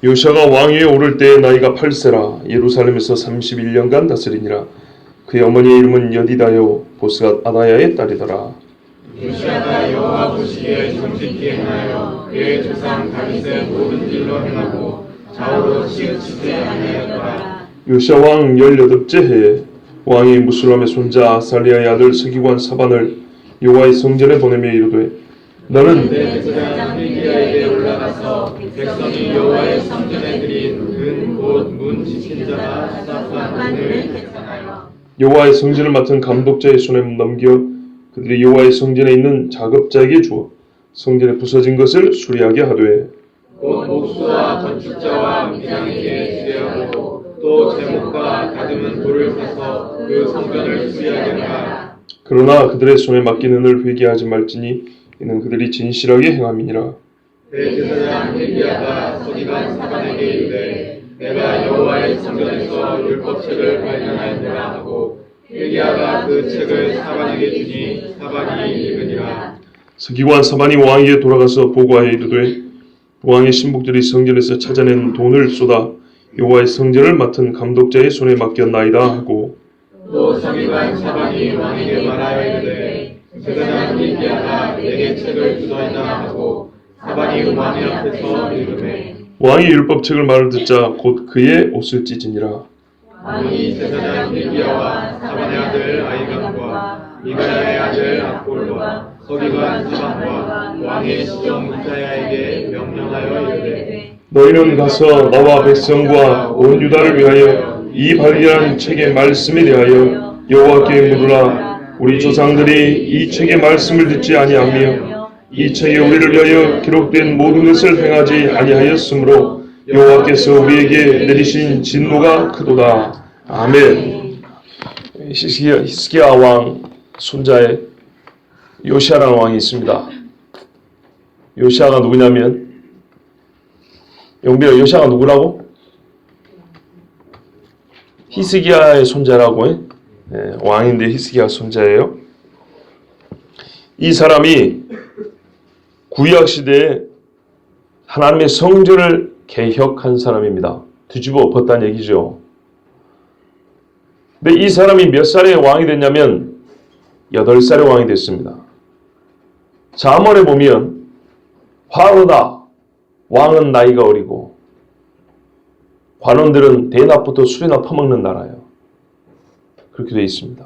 요시아가 왕위에 오를 때의 나이가 8세라 예루살렘에서 31년간 다스리니라. 그의 어머니의 이름은 여디다요 보스가 아다야의 딸이더라. 요시아가 여호와 보시기에 정직히 행하여 그의 조상 다윗의 모든 일로 행하고 좌우로 치우치지 아니하였더라. 요시아 왕 18째 해에 왕이 무술람의 손자 아살리아의 아들 서기관 사반을 여호와의 성전에 보내며 이르되 너는 내 제사장 hil기야에게 올라가서 백성이 여호와의 성전에 드린 금 곧 문 지킨 자가 사수한 금을 계산하여 여호와의 성전을 맡은 감독자의 손에 넘겨 그들이 여호와의 성전에 있는 작업자에게 주어 성전에 부서진 것을 수리하게 하되 곧 목수와 건축자와 미장에게 지뢰하고 또 제목과 다듬은 돌을 사서 그 성전을 수리하게 하라. 그러나 그들의 손에 맡긴 은을 회개하지 말지니 이는 그들이 진실하게 행함이니라. 대제사장 hil기야가 서기관 사반에게 이르되 내가 여호와의 성전에서 율법책을 발견하였노라 하고 hil기야가 그 책을 사반에게 주니 사반이 읽으니라. 서기관 사반이 왕에게 돌아가서 보고하여 이르되 왕의 신복들이 성전에서 찾아낸 돈을 쏟아 여호와의 성전을 맡은 감독자의 손에 맡겼나이다 하고 또 서기관 사반이 왕에게 말하여 이르되 제사장 hil기야가 내게 책을 주도했다 하고 사반이 왕의 앞에서 읽으매 왕이 율법책을 말을 듣자 곧 그의 옷을 찢으니라. 왕이 제사장 hil기야와 사반의 아들 아히감과 미가야의 아들 악볼과 서기관 사반과 왕의 시종 이사야에게 명령하여 이르되 너희는 가서 나와 백성과 온 유다를 위하여 이 발견한 책의 말씀에 대하여 여호와께 물으라. 우리 조상들이 이 책의 말씀을 듣지 아니하며 이 책에 우리를 위하여 기록된 모든 것을 행하지 아니하였으므로 여호와께서 우리에게 내리신 진노가 크도다. 아멘. 히스기야 왕 손자의 요시아라는 왕이 있습니다. 요시아가 누구냐면 영빈아, 요시아가 누구라고? 히스기야의 손자라고. 왕인데 히스기야 손자예요. 이 사람이 구약 시대에 하나님의 성전을 개혁한 사람입니다. 뒤집어 엎었다는 얘기죠. 근데 이 사람이 몇 살에 왕이 됐냐면 8살에 왕이 됐습니다. 잠언에 보면 화로다. 왕은 나이가 어리고 관원들은 대낮부터 술이나 퍼먹는 나라예요. 그렇게 되어 있습니다.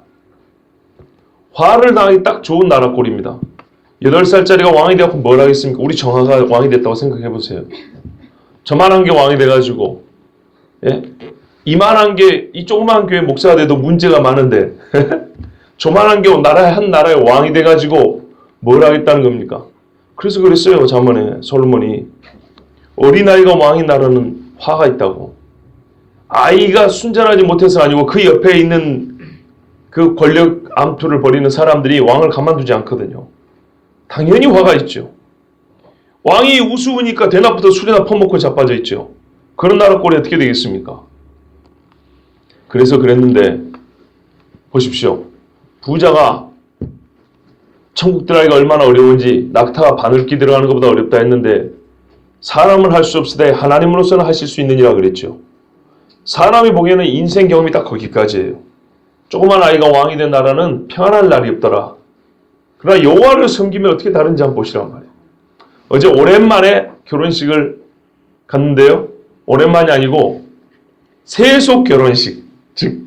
화를 당하기 딱 좋은 나라 꼴입니다. 8살짜리가 왕이 되고 뭘 하겠습니까? 우리 정화가 왕이 됐다고 생각해 보세요. 저만한 게 왕이 돼가지고 이만한 게 이 조그만 교회 목사가 돼도 문제가 많은데 저만한 게 한 나라의 왕이 돼가지고 뭘 하겠다는 겁니까? 그래서 그랬어요. 잠언에 솔로몬이 어린아이가 왕인 나라는 화가 있다고. 아이가 순전하지 못해서 아니고 그 옆에 있는 그 권력 암투를 벌이는 사람들이 왕을 가만두지 않거든요. 당연히 화가 있죠. 왕이 우스우니까 대낮부터 술이나 퍼먹고 자빠져 있죠. 그런 나라 꼴이 어떻게 되겠습니까? 그래서 그랬는데 보십시오. 부자가 천국 들어가기가 얼마나 어려운지 낙타가 바늘기 들어가는 것보다 어렵다 했는데 사람은 할 수 없으되 하나님으로서는 하실 수 있느니라 그랬죠. 사람이 보기에는 인생 경험이 딱 거기까지예요. 조그만 아이가 왕이 된 나라는 평안할 날이 없더라. 그러나 여호와를 섬기면 어떻게 다른지 한번 보시란 말이에요. 어제 오랜만에 결혼식을 갔는데요. 오랜만이 아니고 세속 결혼식. 즉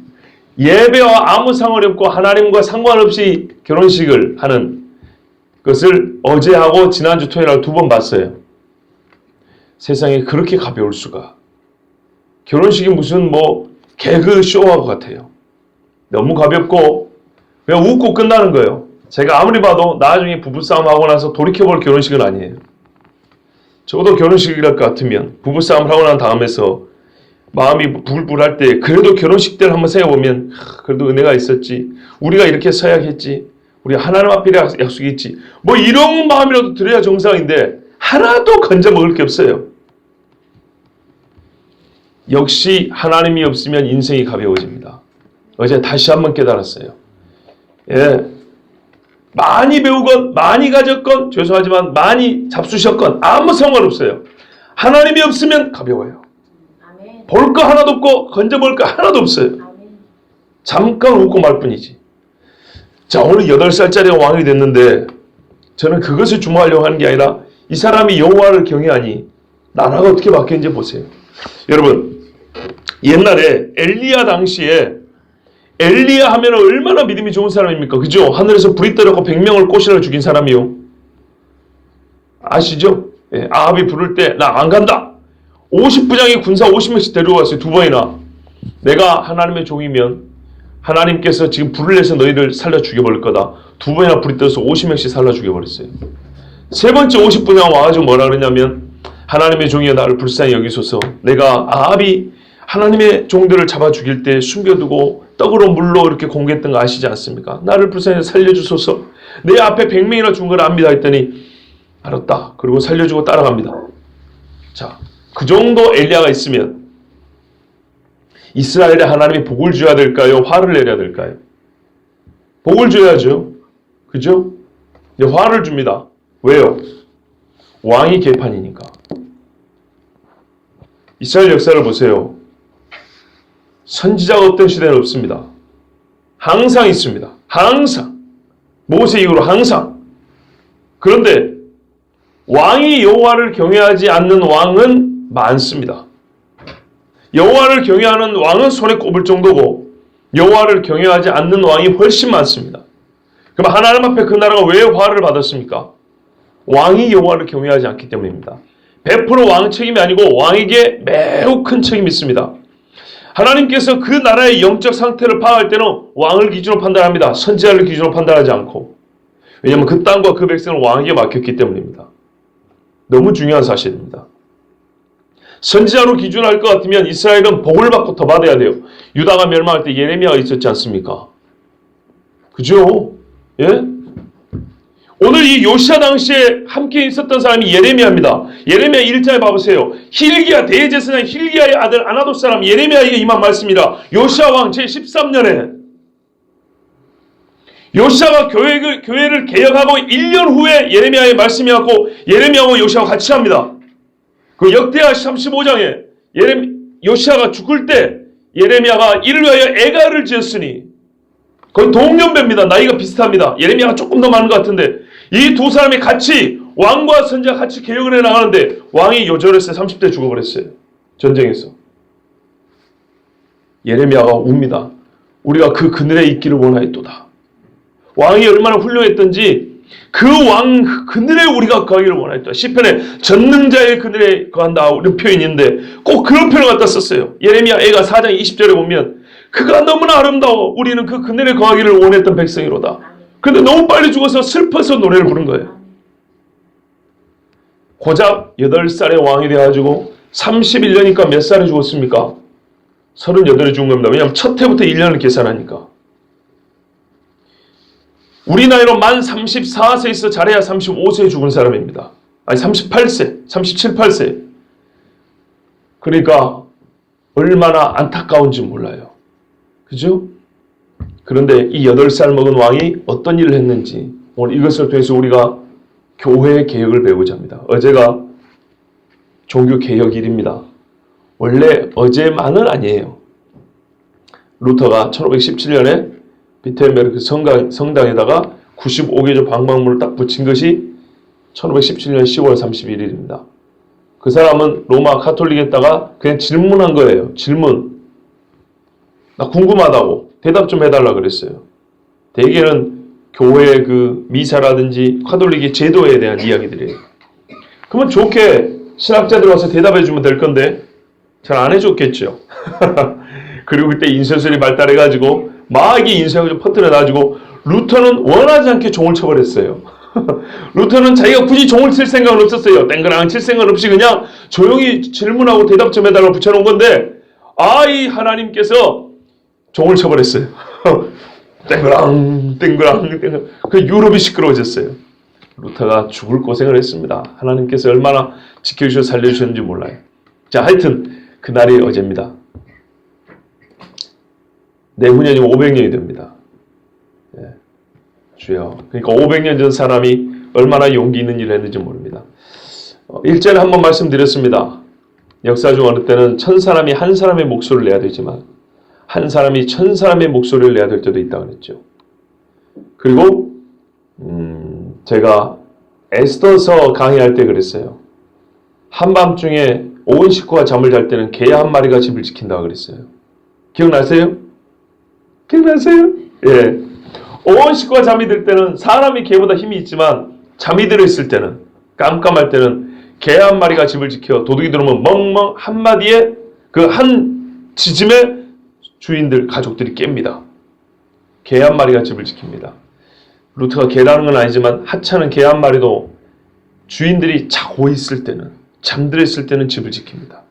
예배와 아무 상관없고 하나님과 상관없이 결혼식을 하는 것을 어제하고 지난주 토요일날 2번 봤어요. 세상에 그렇게 가벼울 수가. 결혼식이 무슨 개그 쇼와 같아요. 너무 가볍고 그냥 웃고 끝나는 거예요. 제가 아무리 봐도 나중에 부부싸움 하고 나서 돌이켜볼 결혼식은 아니에요. 적어도 결혼식이랄 것 같으면 부부싸움을 하고 난 다음에서 마음이 부글부글할 때 그래도 결혼식 때를 한번 생각해보면 그래도 은혜가 있었지. 우리가 이렇게 서약했지. 우리가 하나님 앞에 약속이 있지. 이런 마음이라도 들어야 정상인데 하나도 건져 먹을 게 없어요. 역시 하나님이 없으면 인생이 가벼워집니다. 어제 다시 한번 깨달았어요. 많이 배우건 많이 가졌건 죄송하지만 많이 잡수셨건 아무 상관없어요. 하나님이 없으면 가벼워요. 아멘. 볼 거 하나도 없고 건져볼 거 하나도 없어요. 아멘. 잠깐 웃고 말 뿐이지. 자, 오늘 8살짜리가 왕이 됐는데 저는 그것을 주목하려고 하는 게 아니라 이 사람이 여호와를 경외하니 나라가 어떻게 바뀌었는지 보세요. 여러분, 옛날에 엘리야 당시에 엘리야 하면 얼마나 믿음이 좋은 사람입니까? 그죠? 하늘에서 불이 떨어졌고 100명을 꼬시러 죽인 사람이요. 아시죠? 예, 아합이 부를 때 나 안 간다. 50부장이 군사 50명씩 데려왔어요. 2번이나. 내가 하나님의 종이면 하나님께서 지금 불을 내서 너희를 살려 죽여버릴 거다. 2번이나 불이 떠서 50명씩 살려 죽여버렸어요. 세 번째 50부장 와가지고 뭐라 그러냐면 하나님의 종이여 나를 불쌍히 여기소서. 내가 아합이 하나님의 종들을 잡아 죽일 때 숨겨두고 떡으로 물로 이렇게 공개했던 거 아시지 않습니까? 나를 불쌍히 살려주소서. 내 앞에 100명이나 죽은 걸 압니다 했더니 알았다. 그리고 살려주고 따라갑니다. 자, 그 정도 엘리야가 있으면 이스라엘에 하나님이 복을 줘야 될까요? 화를 내려야 될까요? 복을 줘야죠. 그죠? 이제 화를 줍니다. 왜요? 왕이 개판이니까. 이스라엘 역사를 보세요. 선지자가 없던 시대는 없습니다. 항상 있습니다. 항상. 모세 이후로 항상. 그런데 왕이 여호와를 경외하지 않는 왕은 많습니다. 여호와를 경외하는 왕은 손에 꼽을 정도고 여호와를 경외하지 않는 왕이 훨씬 많습니다. 그럼 하나님 앞에 그 나라가 왜 화를 받았습니까? 왕이 여호와를 경외하지 않기 때문입니다. 100% 왕 책임이 아니고 왕에게 매우 큰 책임이 있습니다. 하나님께서 그 나라의 영적 상태를 파악할 때는 왕을 기준으로 판단합니다. 선지자를 기준으로 판단하지 않고. 왜냐하면 그 땅과 그 백성을 왕에게 맡겼기 때문입니다. 너무 중요한 사실입니다. 선지자로 기준할 것 같으면 이스라엘은 복을 받고 더 받아야 돼요. 유다가 멸망할 때 예레미야가 있었지 않습니까? 그죠? 예? 오늘 이 요시야 당시에 함께 있었던 사람이 예레미야입니다. 예레미야 1장에 봐보세요. 힐기야 대제사장 힐기야의 아들 아나돗 사람 예레미야에게 임한 말씀이라. 요시야 왕 제13년에 요시야가 교회를 개혁하고 1년 후에 예레미야의 말씀이 왔고 예레미야와 요시야가 같이 합니다. 그 역대하 35장에 요시야가 죽을 때 예레미야가 이를 위하여 애가를 지었으니 거의 동년배입니다. 나이가 비슷합니다. 예레미야가 조금 더 많은 것 같은데 이 두 사람이 같이 왕과 선지자가 같이 개혁을 해나가는데 왕이 요절했어요. 30대 죽어버렸어요. 전쟁에서. 예레미야가 웁니다. 우리가 그 그늘에 있기를 원하였도다. 왕이 얼마나 훌륭했던지 그 왕 그늘에 우리가 거하기를 원하였다. 시편에 전능자의 그늘에 거한다 이런 표현이 있는데 꼭 그런 표현을 갖다 썼어요. 예레미야 애가 4장 20절에 보면 그가 너무나 아름다워 우리는 그 그늘에 거하기를 원했던 백성이로다. 그런데 너무 빨리 죽어서 슬퍼서 노래를 부른 거예요. 고작 8살의 왕이 돼가지고 31년이니까 몇 살에 죽었습니까? 38에 죽은 겁니다. 왜냐하면 첫 해부터 1년을 계산하니까. 우리 나이로 만 34세에서 잘해야 35세에 죽은 사람입니다. 아니 38세, 37, 8세. 그러니까 얼마나 안타까운지 몰라요. 그죠? 그런데 이 8살 먹은 왕이 어떤 일을 했는지 오늘 이것을 통해서 우리가 교회 개혁을 배우자 합니다. 어제가 종교 개혁일입니다. 원래 어제만은 아니에요. 루터가 1517년에 비텐베르크 성당에다가 95개조 방방문을 딱 붙인 것이 1517년 10월 31일입니다. 그 사람은 로마 가톨릭에다가 그냥 질문한 거예요. 질문. 나 궁금하다고 대답 좀 해달라 그랬어요. 대개는 교회의 그 미사라든지 가톨릭의 제도에 대한 이야기들이에요. 그러면 좋게 신학자들 와서 대답해주면 될 건데 잘 안 해줬겠죠. 그리고 그때 인쇄술이 발달해가지고 막 이 인쇄를 좀 퍼뜨려가지고 루터는 원하지 않게 종을 쳐버렸어요. 루터는 자기가 굳이 종을 칠 생각은 없었어요. 땡그랑 칠 생각은 없이 그냥 조용히 질문하고 대답 좀 해달라고 붙여놓은 건데 이 하나님께서 종을 쳐버렸어요. 땡그랑 땡그랑 그 유럽이 시끄러워졌어요. 루터가 죽을 고생을 했습니다. 하나님께서 얼마나 지켜주셔서 살려주셨는지 몰라요. 자, 하여튼 그날이 어제입니다. 내후년이 500년이 됩니다. 예. 주여. 그러니까 500년 전 사람이 얼마나 용기 있는 일을 했는지 모릅니다. 1절에 한번 말씀드렸습니다. 역사 중 어느 때는 1000사람이 한 사람의 목소리를 내야 되지만 한 사람이 1000사람의 목소리를 내야 될 때도 있다고 그랬죠. 그리고 제가 에스더서 강의할 때 그랬어요. 한밤중에 온 식구가 잠을 잘 때는 개 한 마리가 집을 지킨다고 그랬어요. 기억나세요? 기억나세요? 예. 온 식구가 잠이 들 때는 사람이 개보다 힘이 있지만 잠이 들어있을 때는 깜깜할 때는 개 한 마리가 집을 지켜 도둑이 들어오면 멍멍 한마디에 그 한 지짐에 주인들 가족들이 깹니다. 개 한 마리가 집을 지킵니다. 루트가 개라는 건 아니지만 하찮은 개 한 마리도 주인들이 자고 있을 때는 잠들어 있을 때는 집을 지킵니다.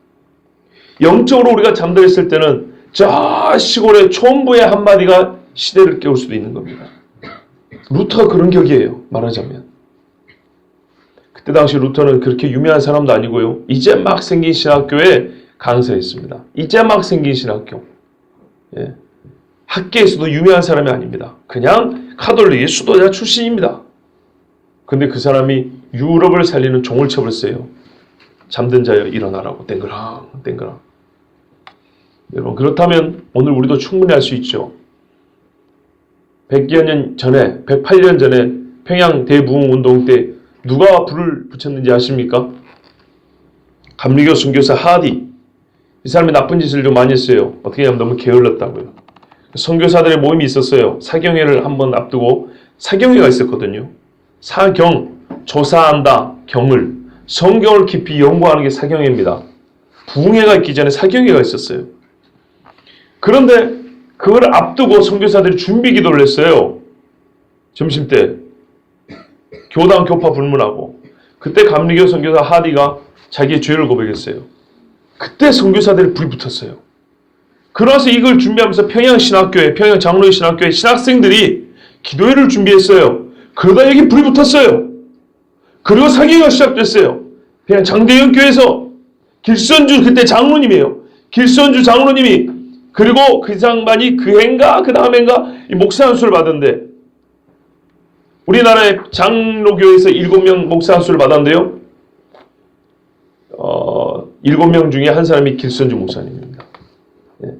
영적으로 우리가 잠들어 있을 때는 저 시골의 촌부의 한마디가 시대를 깨울 수도 있는 겁니다. 루터가 그런 격이에요. 말하자면. 그때 당시 루터는 그렇게 유명한 사람도 아니고요. 이제 막 생긴 신학교에 강사했습니다. 이제 막 생긴 신학교. 예. 학계에서도 유명한 사람이 아닙니다. 그냥 카톨릭의 수도자 출신입니다. 근데 그 사람이 유럽을 살리는 종을 쳐버렸어요. 잠든 자여 일어나라고 땡그랑 땡그랑. 여러분 그렇다면 오늘 우리도 충분히 할 수 있죠. 100여 년 전에 108년 전에 평양 대부흥운동 때 누가 불을 붙였는지 아십니까? 감리교 순교사 하디. 이 사람이 나쁜 짓을 좀 많이 했어요. 어떻게 하면 너무 게을렀다고요. 선교사들의 모임이 있었어요. 사경회를 한번 앞두고 사경회가 있었거든요. 사경, 조사한다, 경을. 성경을 깊이 연구하는 게 사경회입니다. 부흥회가 있기 전에 사경회가 있었어요. 그런데 그걸 앞두고 선교사들이 준비 기도를 했어요. 점심때. 교당 교파 불문하고. 그때 감리교 선교사 하디가 자기의 죄를 고백했어요. 그때 선교사들이 불이 붙었어요. 그러면서 이걸 준비하면서 평양신학교에, 평양장로회 신학교에 신학생들이 기도회를 준비했어요. 그러다 여기 불이 붙었어요. 그리고 사경회가 시작됐어요. 그냥 장대현 교회에서 길선주 그때 장로님이에요. 길선주 장로님이 그리고 그 장반이 그 해인가 그 다음인가 목사 안수를 받았는데 우리나라의 장로교회에서 7명 목사 안수를 받았는데요. 7명 중에 한 사람이 길선주 목사님입니다. 예.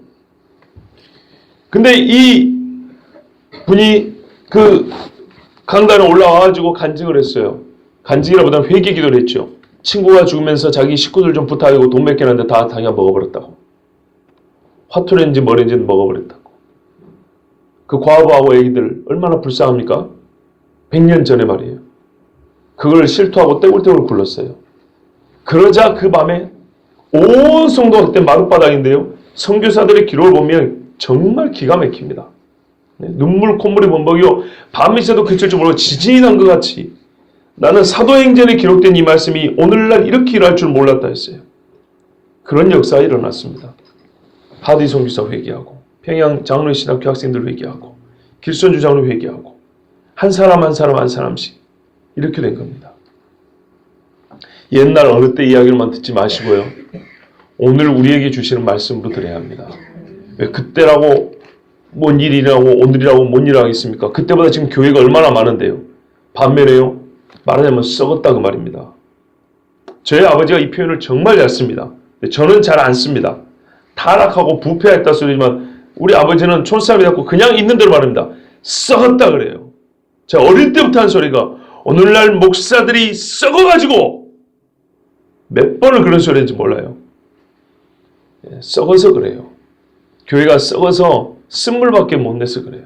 근데 이 분이 그 강단에 올라와가지고 간증을 했어요. 간증이라보다는 회개 기도를 했죠. 친구가 죽으면서 자기 식구들 좀 부탁하고 돈 몇 개 났는데 다 자기가 먹어버렸다고. 화투렌지 뭐렌지는 먹어버렸다고. 그 과부하고 애기들 얼마나 불쌍합니까? 100년 전에 말이에요. 그걸 실토하고 떼굴떼굴 굴렀어요. 그러자 그 밤에 온 성도가 그때 마룻바닥인데요. 선교사들의 기록을 보면 정말 기가 막힙니다. 눈물 콧물이 범벅이요. 밤이 새도 그칠 줄 모르고 지진이 난 것 같이 나는 사도행전에 기록된 이 말씀이 오늘날 이렇게 일어날 줄 몰랐다 했어요. 그런 역사가 일어났습니다. 하디 선교사 회개하고 평양 장로회 신학교 학생들 회개하고 길선주 장로 회개하고 한 사람 한 사람 한 사람씩 이렇게 된 겁니다. 옛날 어느 때 이야기를만 듣지 마시고요. 오늘 우리에게 주시는 말씀으로 들어야 합니다. 왜 그때라고 뭔 일이라고 오늘이라고 뭔 일을 하겠습니까? 그때보다 지금 교회가 얼마나 많은데요. 반면에요. 말하자면 썩었다 그 말입니다. 저희 아버지가 이 표현을 정말 잘 씁니다. 저는 잘 안 씁니다. 타락하고 부패했다 소리지만 우리 아버지는 촌사람이 갖고 그냥 있는 대로 말합니다. 썩었다 그래요. 제가 어릴 때부터 한 소리가 오늘날 목사들이 썩어가지고 몇 번을 그런 소리 했는지 몰라요. 썩어서 그래요. 교회가 썩어서 쓴물밖에 못 내서 그래요.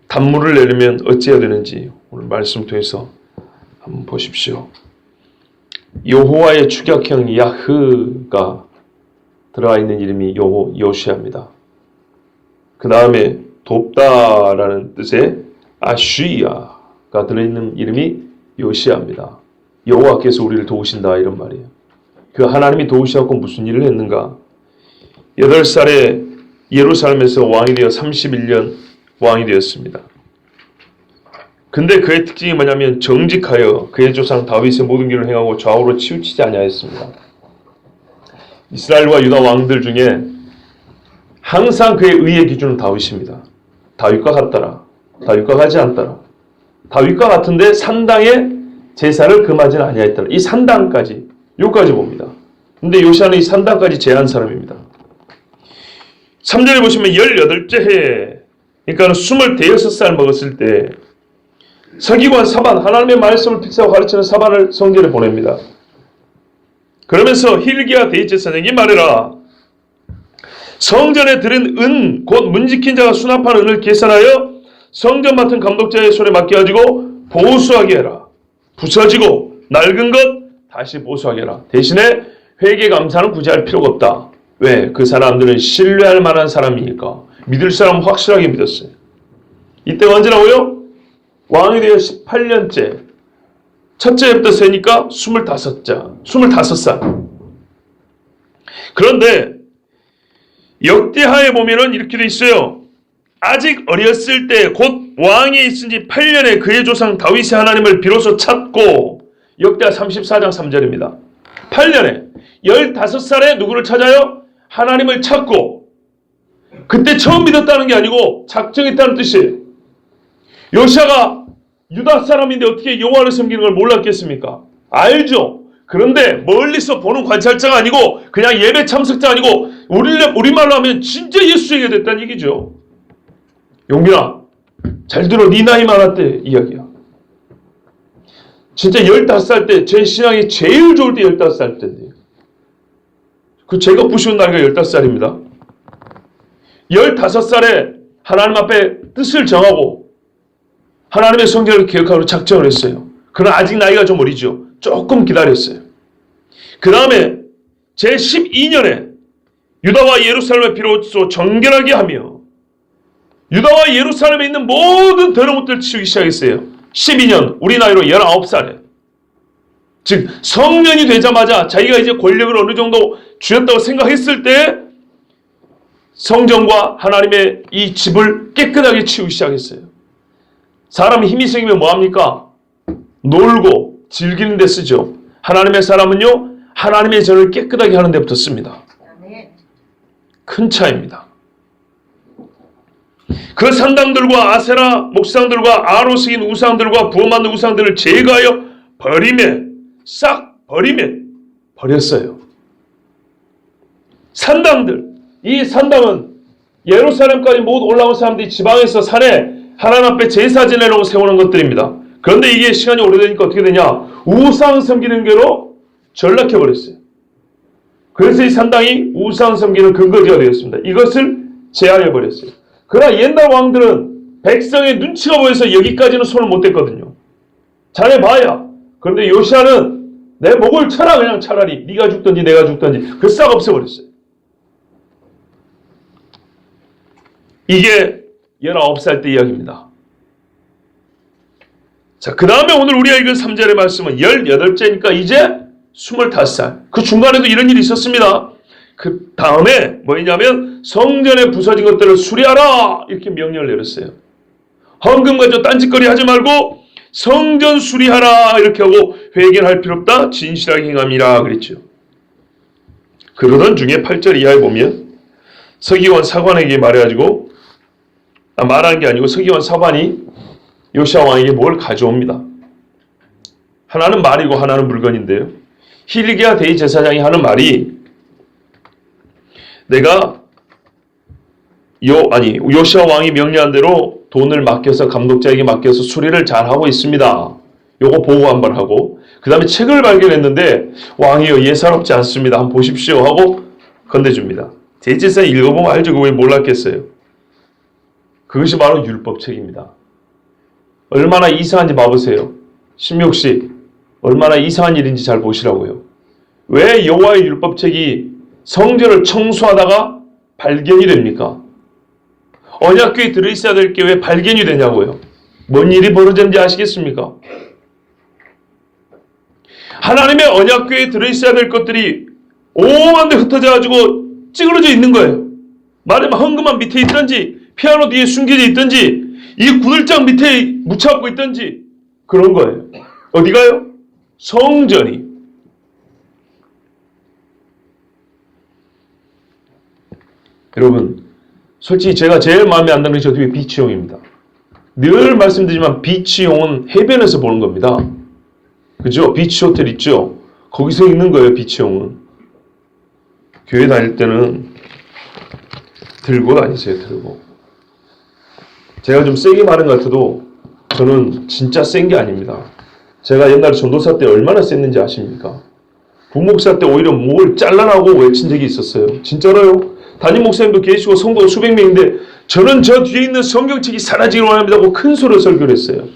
단물을 내려면 어찌해야 되는지 오늘 말씀 통해서 한번 보십시오. 여호와의 축약형 야흐가 들어가 있는 이름이 요시아입니다. 그 다음에 돕다라는 뜻의 아쉬야가 들어있는 이름이 요시아입니다. 여호와께서 우리를 도우신다 이런 말이에요. 그 하나님이 도우시고 무슨 일을 했는가? 8살에 예루살렘에서 왕이 되어 31년 왕이 되었습니다. 근데 그의 특징이 뭐냐면 정직하여 그의 조상 다윗의 모든 길을 행하고 좌우로 치우치지 아니하였습니다. 이스라엘과 유다 왕들 중에 항상 그의 의의 기준은 다윗입니다. 다윗과 같더라. 다윗과 같지 않더라. 다윗과 같은데 산당에 제사를 금하지는 아니하였더라. 이 산당까지 여기까지 봅니다. 근데 요시아는 이 산당까지 제한 사람입니다. 3절에 보시면 18째 해에, 그러니까 26살 먹었을 때 서기관 사반, 하나님의 말씀을 픽사하고 가르치는 사반을 성전에 보냅니다. 그러면서 hil기야 대제사장이 말해라. 성전에 들은 은, 곧 문지킨 자가 수납한 은을 계산하여 성전 맡은 감독자의 손에 맡겨가지고 보수하게 해라. 부서지고 낡은 것 다시 보수하게 해라. 대신에 회개 감사는 굳이 할 필요가 없다. 왜? 그 사람들은 신뢰할 만한 사람이니까. 믿을 사람은 확실하게 믿었어요. 이때가 언제라고요? 왕이 되어 18년째. 첫째 해부터 세니까 25살. 그런데 역대하에 보면은 이렇게 돼 있어요. 아직 어렸을 때 곧 왕에 있은 지 8년에 그의 조상 다윗이 하나님을 비로소 찾고, 역대하 34장 3절입니다. 8년에 15살에 누구를 찾아요? 하나님을 찾고, 그때 처음 믿었다는 게 아니고 작정했다는 뜻이에요. 요시아가 유다 사람인데 어떻게 여호와를 섬기는 걸 몰랐겠습니까? 알죠. 그런데 멀리서 보는 관찰자가 아니고 그냥 예배 참석자 아니고 우리말로 하면 진짜 예수에게 됐다는 얘기죠. 용빈아, 잘 들어. 네 나이 많았대 이야기야. 진짜 15살 때, 제 신앙이 제일 좋을 때 15살 때인데, 그 제가 부시는 나이가 15살입니다. 15살에 하나님 앞에 뜻을 정하고 하나님의 성경을 기억하고 작정을 했어요. 그러나 아직 나이가 좀 어리죠. 조금 기다렸어요. 그 다음에 제 12년에 유다와 예루살렘을 비로소 정결하게 하며 유다와 예루살렘에 있는 모든 더러운 것들을 치우기 시작했어요. 12년, 우리 나이로 19살에. 즉 성년이 되자마자 자기가 이제 권력을 어느 정도 쥐었다고 생각했을 때 성전과 하나님의 이 집을 깨끗하게 치우기 시작했어요. 사람이 힘이 생기면 뭐합니까? 놀고 즐기는 데 쓰죠. 하나님의 사람은요, 하나님의 전을 깨끗하게 하는 데부터 씁니다. 큰 차이입니다. 그 산당들과 아세라 목상들과 아로 새긴 우상들과 부어 만든 우상들을 제거하여 싹 버렸어요. 산당들, 이 산당은 예루살렘까지 모두 올라온 사람들이 지방에서 산에 하나님 앞에 제사 지내려고 세우는 것들입니다. 그런데 이게 시간이 오래되니까 어떻게 되냐? 우상 섬기는 게로 전락해버렸어요. 그래서 이 산당이 우상 섬기는 근거지가 되었습니다. 이것을 제하해버렸어요. 그러나 옛날 왕들은 백성의 눈치가 보여서 여기까지는 손을 못 댔거든요. 자네 봐야. 그런데 요시아는 내 목을 쳐라, 그냥 차라리. 네가 죽든지 내가 죽든지. 그 싹 없애버렸어요. 이게 19살 때 이야기입니다. 자, 그 다음에 오늘 우리가 읽은 3절의 말씀은 18째니까 이제 25살. 그 중간에도 이런 일이 있었습니다. 그 다음에 뭐냐면 성전에 부서진 것들을 수리하라 이렇게 명령을 내렸어요. 헌금 가지고 딴짓거리 하지 말고 성전 수리하라 이렇게 하고 회개할 필요 없다. 진실하게 행함이라 그랬죠. 그러던 중에 8절 이하에 보면 서기관 사관에게 말해가지고 말한 게 아니고 서기관 사관이 요시아 왕에게 뭘 가져옵니다. 하나는 말이고 하나는 물건인데요. hil기야 대제사장이 하는 말이 내가 요시아 왕이 명령한 대로 돈을 맡겨서 감독자에게 맡겨서 수리를 잘하고 있습니다. 요거 보고 한번 하고 그 다음에 책을 발견했는데 왕이여 예사롭지 않습니다. 한번 보십시오 하고 건네줍니다. 대제사장이 읽어보면 알죠. 그거 왜 몰랐겠어요. 그것이 바로 율법책입니다. 얼마나 이상한지 봐보세요. 신명씨 얼마나 이상한 일인지 잘 보시라고요. 왜 여호와의 율법책이 성전을 청소하다가 발견이 됩니까? 언약궤에 들어있어야 될 게 왜 발견이 되냐고요. 뭔 일이 벌어졌는지 아시겠습니까? 하나님의 언약궤에 들어있어야 될 것들이 오만 데 흩어져가지고 찌그러져 있는 거예요. 말하면 헌금함 밑에 있든지 피아노 뒤에 숨겨져 있든지 이 구들장 밑에 묻혀갖고 있든지 그런 거예요. 어디가요? 성전이. 여러분 솔직히 제가 제일 마음에 안 드는 게 저 뒤에 비치용입니다. 늘 말씀드리지만 비치용은 해변에서 보는 겁니다. 그죠? 비치 호텔 있죠? 거기서 있는 거예요, 비치용은. 교회 다닐 때는 들고 다니세요, 들고. 제가 좀 세게 말한 것 같아도 저는 진짜 센 게 아닙니다. 제가 옛날에 전도사 때 얼마나 셌는지 아십니까? 부목사 때 오히려 목을 잘라나고 외친 적이 있었어요. 진짜로요. 담임 목사님도 계시고 성도가 수백 명인데 저는 저 뒤에 있는 성경책이 사라지기를 원합니다 하고 큰 소리로 설교를 했어요.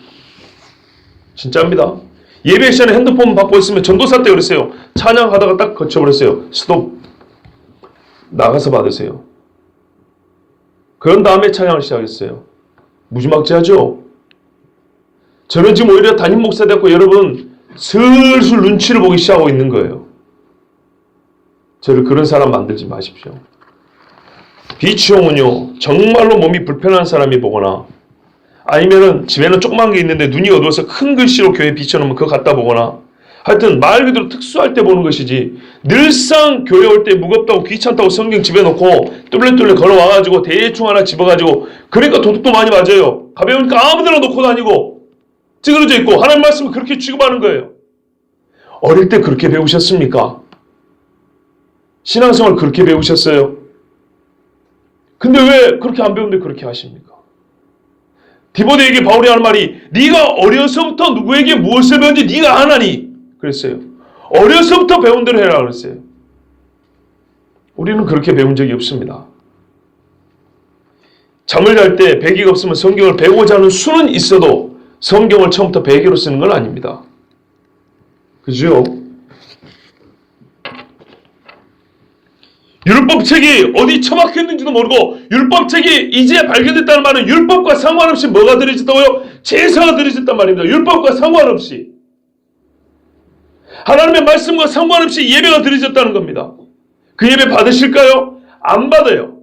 진짜입니다. 예배 시간에 핸드폰 받고 있으면 전도사 때 그랬어요. 찬양하다가 딱 거쳐버렸어요. 스톱. 나가서 받으세요. 그런 다음에 찬양을 시작했어요. 무지막지하죠? 저는 지금 오히려 담임 목사 됐고 여러분 슬슬 눈치를 보기 시작하고 있는 거예요. 저를 그런 사람 만들지 마십시오. 비치용은요, 정말로 몸이 불편한 사람이 보거나 아니면은 집에는 조그만 게 있는데 눈이 어두워서 큰 글씨로 교회에 비춰놓으면 그거 갖다 보거나 하여튼 말 그대로 특수할 때 보는 것이지 늘상 교회 올 때 무겁다고 귀찮다고 성경 집에 놓고 뚫레뚫레 걸어와가지고 대충 하나 집어가지고 그러니까 도둑도 많이 맞아요. 가벼우니까 아무데나 놓고 다니고 찌그러져 있고 하나님 말씀을 그렇게 취급하는 거예요. 어릴 때 그렇게 배우셨습니까? 신앙생활 그렇게 배우셨어요? 근데 왜 그렇게 안 배우는데 그렇게 하십니까? 디모데에게 바울이 하는 말이 네가 어려서부터 누구에게 무엇을 배운지 네가 아나니 그랬어요. 어려서부터 배운 대로 해라 그랬어요. 우리는 그렇게 배운 적이 없습니다. 잠을 잘 때 베개가 없으면 성경을 배우고자 하는 수는 있어도 성경을 처음부터 베개로 쓰는 건 아닙니다. 그죠? 율법책이 어디 처박혔는지도 모르고 율법책이 이제 발견됐다는 말은 율법과 상관없이 뭐가 들어있다고요? 제사가 들어있단 말입니다. 율법과 상관없이. 하나님의 말씀과 상관없이 예배가 드려졌다는 겁니다. 그 예배 받으실까요? 안 받아요.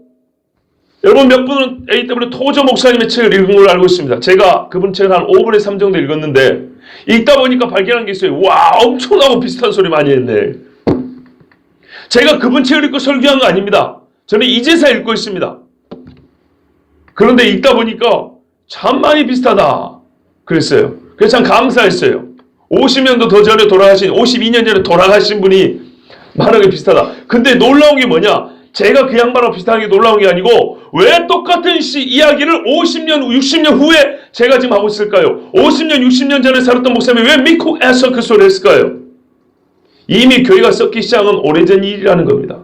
여러분 몇 분은 AW 토저 목사님의 책을 읽은 걸로 알고 있습니다. 제가 그분 책을 한 5분의 3 정도 읽었는데 읽다 보니까 발견한 게 있어요. 와, 엄청나고 비슷한 소리 많이 했네. 제가 그분 책을 읽고 설교한 거 아닙니다. 저는 이제서 읽고 있습니다. 그런데 읽다 보니까 참 많이 비슷하다 그랬어요. 그래서 참 감사했어요. 50년도 더 전에 돌아가신 52년 전에 돌아가신 분이 말하기 비슷하다. 근데 놀라운 게 뭐냐? 제가 그 양반하고 비슷한 게 놀라운 게 아니고 왜 똑같은 이야기를 50년, 60년 후에 제가 지금 하고 있을까요? 50년, 60년 전에 살았던 목사님이 왜 미국에서 그 소리를 했을까요? 이미 교회가 썩기 시작은 오래전 일이라는 겁니다.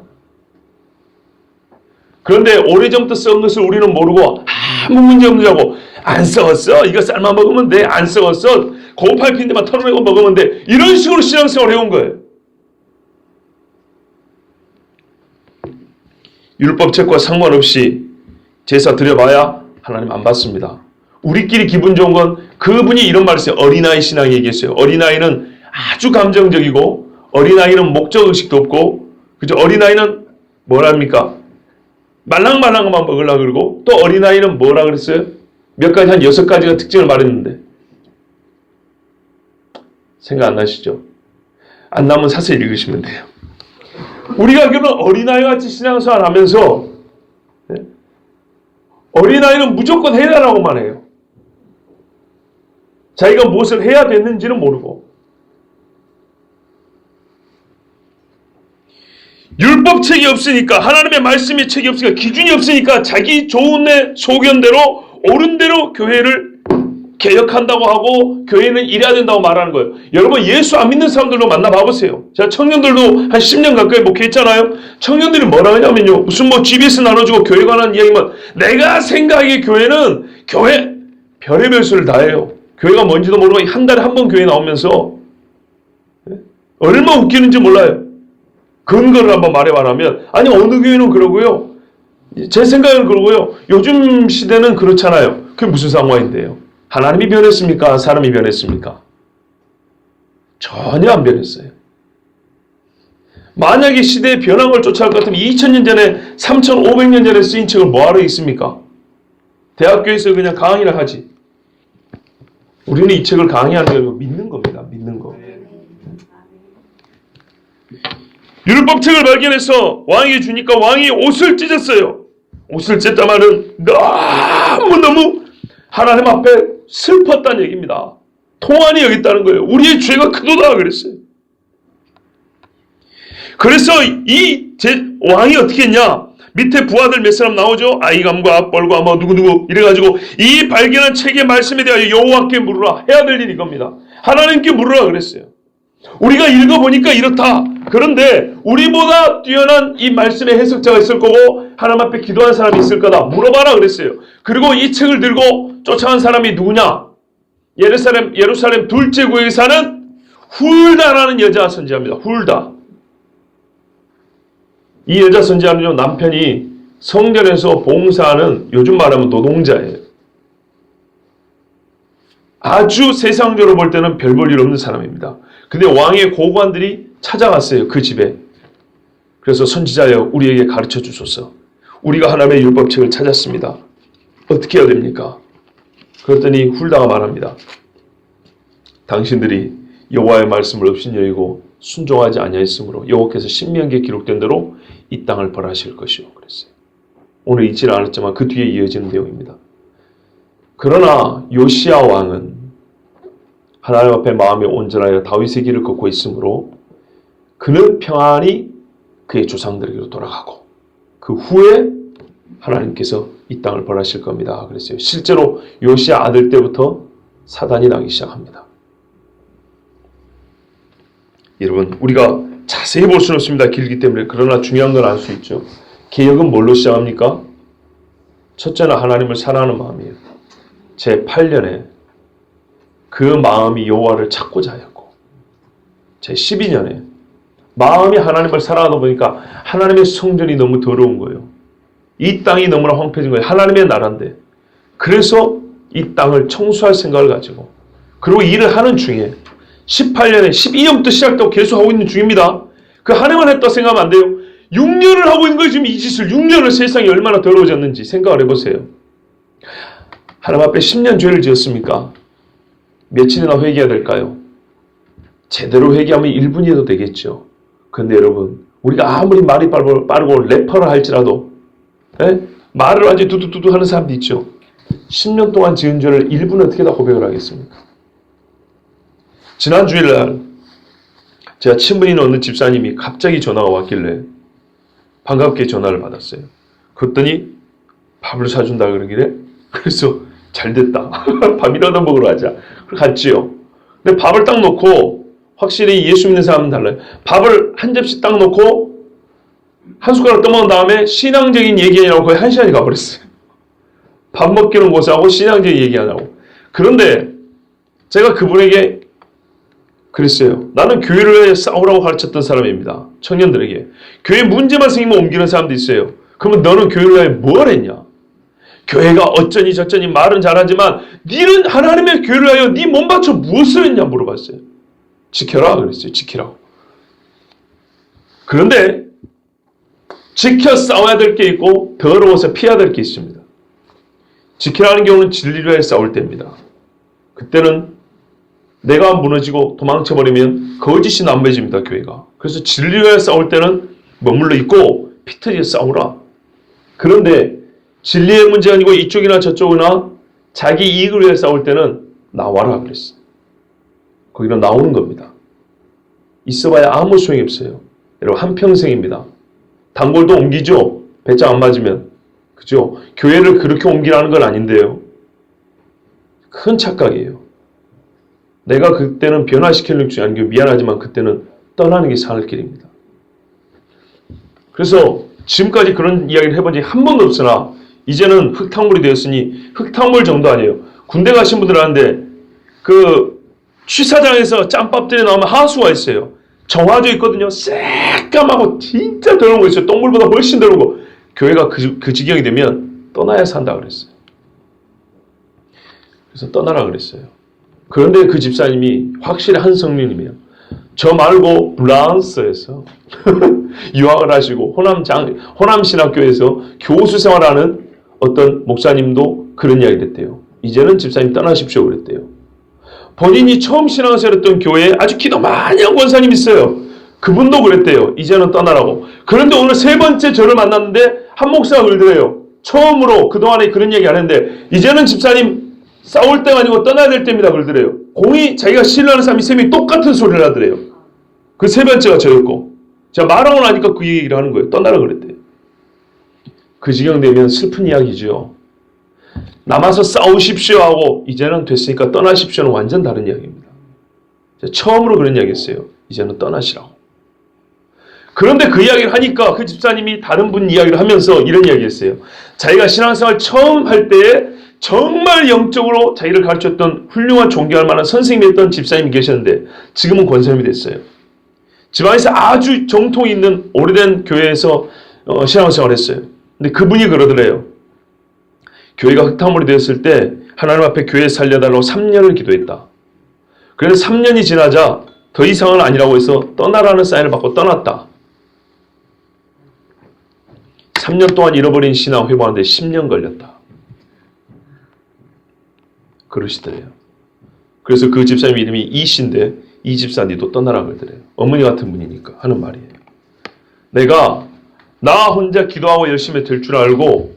그런데 오래전부터 썩은 것을 우리는 모르고 아무 문제 없느냐고 안 썩었어? 이거 삶아 먹으면 돼. 안 썩었어? 고팔핀데만 털어내고 먹으면 돼. 이런 식으로 신앙생활을 해온 거예요. 율법책과 상관없이 제사 드려봐야 하나님 안 받습니다. 우리끼리 기분 좋은 건 그분이 이런 말을 했어요. 어린아이 신앙이 얘기했어요. 어린아이는 아주 감정적이고 어린아이는 목적의식도 없고 그죠? 어린아이는 뭐랍니까? 말랑말랑한 것만 먹으려고 그러고 또 어린아이는 뭐라 그랬어요? 몇 가지 한 6가지가 특징을 말했는데 생각 안 나시죠? 안 나면 사서 읽으시면 돼요. 우리가 그런 어린아이같이 신앙생활 하면서 어린아이는 무조건 해라라고만 해요. 자기가 무엇을 해야 됐는지는 모르고 율법책이 없으니까 하나님의 말씀의 책이 없으니까 기준이 없으니까 자기 좋은 소견대로 옳은 대로 교회를 개혁한다고 하고 교회는 이래야 된다고 말하는 거예요. 여러분 예수 안 믿는 사람들도 만나봐보세요. 제가 청년들도 한 10년 가까이 목회했잖아요. 청년들이 뭐라 하냐면요. 무슨 뭐 GBS 나눠주고 교회 관한 이야기만 내가 생각하기에 교회는 교회 별의별 수를 다 해요. 교회가 뭔지도 모르고 한 달에 한 번 교회 나오면서 얼마나 웃기는지 몰라요. 근거를 한번 말해봐라면 아니 어느 교회는 그러고요. 제 생각은 그러고요. 요즘 시대는 그렇잖아요. 그게 무슨 상황인데요. 하나님이 변했습니까? 사람이 변했습니까? 전혀 안 변했어요. 만약에 시대의 변한 걸 쫓아갈 것 같으면 2000년 전에 3500년 전에 쓰인 책을 뭐하러 읽습니까? 대학교에서 그냥 강의를 하지. 우리는 이 책을 강의하는 게 아니고 믿는 겁니다. 믿는 거. 율법책을 발견해서 왕에게 주니까 왕이 옷을 찢었어요. 옷을 찢다 말은 너무너무 하나님 앞에 슬펐다는 얘기입니다. 통한이 여기 있다는 거예요. 우리의 죄가 크도다 그랬어요. 그래서 왕이 어떻게 했냐? 밑에 부하들 몇 사람 나오죠? 아이감과 뻘과 뭐 누구누구 이래가지고 이 발견한 책의 말씀에 대하여 여호와께 물으라. 해야 될 일이 이겁니다. 하나님께 물으라 그랬어요. 우리가 읽어보니까 이렇다. 그런데 우리보다 뛰어난 이 말씀의 해석자가 있을 거고 하나님 앞에 기도한 사람이 있을 거다. 물어봐라 그랬어요. 그리고 이 책을 들고 쫓아간 사람이 누구냐? 예루살렘 둘째 구역에 사는 훌다라는 여자 선지자입니다. 훌다. 이 여자 선지자는요, 남편이 성전에서 봉사하는, 요즘 말하면 노동자예요. 아주 세상적으로 볼 때는 별 볼 일 없는 사람입니다. 근데 왕의 고관들이 찾아갔어요, 그 집에. 그래서 선지자여, 우리에게 가르쳐 주소서. 우리가 하나님의 율법책을 찾았습니다. 어떻게 해야 됩니까? 그랬더니 훌다가 말합니다. 당신들이 여호와의 말씀을 업신여기고 순종하지 아니하였으므로 여호와께서 신명기에 기록된 대로 이 땅을 벌하실 것이요. 그랬어요. 오늘 읽지는 않았지만 그 뒤에 이어지는 내용입니다. 그러나 요시야 왕은 하나님 앞에 마음에 온전하여 다윗의 길을 걷고 있으므로 그는 평안히 그의 조상들에게로 돌아가고 그 후에 하나님께서 이 땅을 벌하실 겁니다. 그랬어요. 실제로 요시야 아들 때부터 사단이 나기 시작합니다. 여러분, 우리가 자세히 볼 수는 없습니다. 길기 때문에. 그러나 중요한 건 알 수 있죠. 개혁은 뭘로 시작합니까? 첫째는 하나님을 사랑하는 마음이에요. 제8년에 그 마음이 여호와를 찾고자 하였고, 제12년에 마음이 하나님을 사랑하다 보니까 하나님의 성전이 너무 더러운 거예요. 이 땅이 너무나 황폐해진 거예요. 하나님의 나라인데. 그래서 이 땅을 청소할 생각을 가지고, 그리고 일을 하는 중에 18년에 12년부터 시작되고 계속 하고 있는 중입니다. 그 하나님만 했다 생각하면 안 돼요. 6년을 하고 있는 거예요. 지금 이 짓을 6년을 세상이 얼마나 더러워졌는지 생각을 해보세요. 하나님 앞에 10년 죄를 지었습니까? 며칠이나 회개해야 될까요? 제대로 회개하면 1분이라도 되겠죠. 그런데 여러분, 우리가 아무리 말이 빠르고 래퍼를 할지라도 말을 아주 두두두두 하는 사람도 있죠. 10년 동안 지은 죄를 1분에 어떻게 다 고백을 하겠습니까? 지난 주일날 제가 친분 있는 어느 집사님이 갑자기 전화가 왔길래 반갑게 전화를 받았어요. 그랬더니 밥을 사준다 그러길래 그래서 잘됐다. 밥이라도 먹으러 가자. 그래서 갔지요. 근데 밥을 딱 놓고 확실히 예수 믿는 사람은 달라요. 밥을 한 접시 딱 놓고 한 숟가락 떠먹은 다음에 신앙적인 얘기하냐고 거의 1시간이 가버렸어요. 밥 먹기는 고사하고 신앙적인 얘기하냐고. 그런데 제가 그분에게 그랬어요. 나는 교회를 위해 싸우라고 가르쳤던 사람입니다. 청년들에게. 교회 문제만 생기면 옮기는 사람도 있어요. 그러면 너는 교회를 위해 뭘 했냐? 교회가 어쩌니 저쩌니 말은 잘하지만 니는 하나님의 교회를 위하여 니 몸 바쳐 무엇을 했냐 물어봤어요. 지켜라 그랬어요. 지키라고. 그런데 지켜 싸워야 될 게 있고 더러워서 피해야 될 게 있습니다. 지키라는 경우는 진리를 위해 싸울 때입니다. 그때는 내가 무너지고 도망쳐버리면 거짓이 남매집니다. 교회가. 그래서 진리를 위해 싸울 때는 머물러 있고 피 터지게 싸우라. 그런데 진리의 문제가 아니고 이쪽이나 저쪽이나 자기 이익을 위해 싸울 때는 나와라 그랬어요. 거기로 나오는 겁니다. 있어봐야 아무 소용이 없어요. 여러분 한평생입니다. 단골도 옮기죠. 배짱 안 맞으면. 그죠? 교회를 그렇게 옮기라는 건 아닌데요. 큰 착각이에요. 내가 그때는 변화시키는 게 아니고 미안하지만 그때는 떠나는 게 사는 길입니다. 그래서 지금까지 그런 이야기를 해본 적이 한 번도 없으나 이제는 흙탕물이 되었으니 흙탕물 정도 아니에요. 군대 가신 분들 하는데 그 취사장에서 짬밥들이 나오면 하수가 있어요. 정화조 있거든요. 새까맣고 진짜 더러운 거 있어요. 똥물보다 훨씬 더러운 거. 교회가 그 지경이 되면 떠나야 산다 그랬어요. 그래서 떠나라 그랬어요. 그런데 그 집사님이 확실히 한 성령님이에요. 저 말고 프랑스에서 유학을 하시고 호남신학교에서 교수 생활하는 어떤 목사님도 그런 이야기를 했대요. 이제는 집사님 떠나십시오 그랬대요. 본인이 처음 신앙생활 했던 교회에 아주 기도 많이 한 권사님이 있어요. 그분도 그랬대요. 이제는 떠나라고. 그런데 오늘 세 번째 저를 만났는데 한 목사가 그러더래요. 처음으로 그동안에 그런 얘기 안 했는데 이제는 집사님 싸울 때가 아니고 떠나야 될 때입니다. 그러더래요. 공이 자기가 신뢰하는 사람이 세 명이 똑같은 소리를 하더래요. 그 세 번째가 저였고 제가 말하고 나니까 그 얘기를 하는 거예요. 떠나라 그랬대요. 그 지경 되면 슬픈 이야기죠. 남아서 싸우십시오 하고 이제는 됐으니까 떠나십시오는 완전 다른 이야기입니다. 제가 처음으로 그런 이야기 했어요. 이제는 떠나시라고. 그런데 그 이야기를 하니까 그 집사님이 다른 분 이야기를 하면서 이런 이야기 했어요. 자기가 신앙생활 처음 할 때에 정말 영적으로 자기를 가르쳤던 훌륭한 존경할 만한 선생님이었던 집사님이 계셨는데 지금은 권사님이 됐어요. 지방에서 아주 정통이 있는 오래된 교회에서 신앙생활을 했어요. 근데 그분이 그러더래요. 교회가 흙탕물이 되었을 때 하나님 앞에 교회 살려달라고 3년을 기도했다. 그래서 3년이 지나자 더 이상은 아니라고 해서 떠나라는 사인을 받고 떠났다. 3년 동안 잃어버린 신앙 회복하는데 10년 걸렸다. 그러시더래요. 그래서 그 집사님 이름이 이씨인데 이 집사님도 떠나라 그러더래요. 어머니 같은 분이니까 하는 말이에요. 내가 나 혼자 기도하고 열심히 될 줄 알고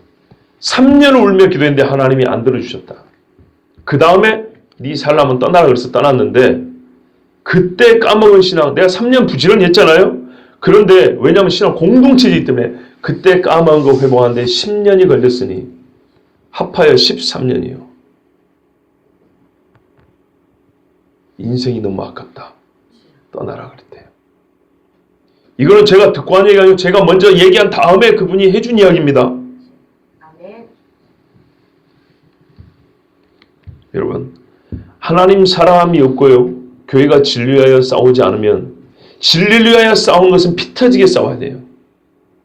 3년을 울며 기도했는데 하나님이 안 들어주셨다. 그 다음에 네 살라면 떠나라 그래서 떠났는데 그때 까먹은 신앙 내가 3년 부지런히 했잖아요. 그런데 왜냐하면 신앙 공동체이기 때문에 그때 까먹은 거 회복하는데 10년이 걸렸으니 합하여 13년이요. 인생이 너무 아깝다. 떠나라 그랬대요. 이거는 제가 듣고 한 얘기가 아니고 제가 먼저 얘기한 다음에 그분이 해준 이야기입니다. 여러분, 하나님 사람이 없고요. 교회가 진리를 위하여 싸우지 않으면 진리를 위하여 싸우는 것은 피 터지게 싸워야 돼요.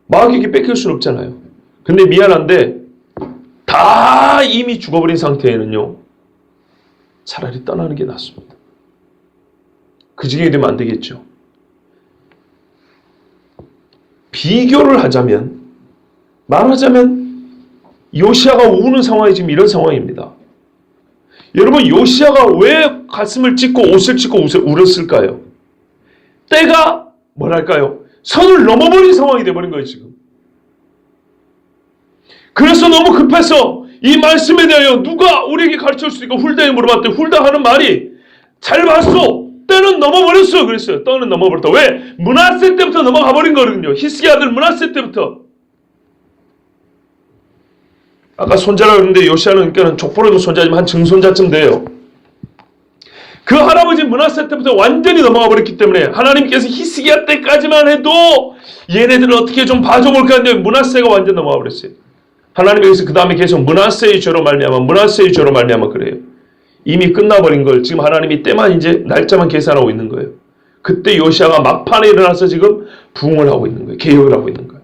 마귀에게 뺏길 수는 없잖아요. 근데 미안한데 다 이미 죽어버린 상태에는요. 차라리 떠나는 게 낫습니다. 그 지경이 되면 안 되겠죠. 비교를 하자면 말하자면 요시야가 우는 상황이 지금 이런 상황입니다. 여러분 요시야가 왜 가슴을 찢고 옷을 찢고 울었을까요? 때가 뭐랄까요? 선을 넘어버린 상황이 돼버린 거예요 지금. 그래서 너무 급해서 이 말씀에 대하여 누가 우리에게 가르칠 수 있고 훌다에 물어봤더니 훌다 하는 말이 잘 봤어. 때는 넘어버렸어. 그랬어요. 때는 넘어버렸다. 왜? 므낫세 때부터 넘어가 버린 거거든요. 히스기야 아들 므낫세 때부터. 아까 손자라 그랬는데 요시야는 그러니까 족보로도 손자지만 한 증손자쯤 돼요. 그 할아버지 므낫세 때부터 완전히 넘어가 버렸기 때문에 하나님께서 히스기야 때까지만 해도 얘네들을 어떻게 좀 봐줘볼까 했는데 므낫세가 완전 넘어가 버렸어요. 하나님이 여기서 그 다음에 계속 므낫세의 죄로 말미암아 므낫세의 죄로 말미암아 그래요. 이미 끝나버린 걸 지금 하나님이 때만 이제 날짜만 계산하고 있는 거예요. 그때 요시야가 막판에 일어나서 지금 부흥을 하고 있는 거예요. 개혁을 하고 있는 거예요.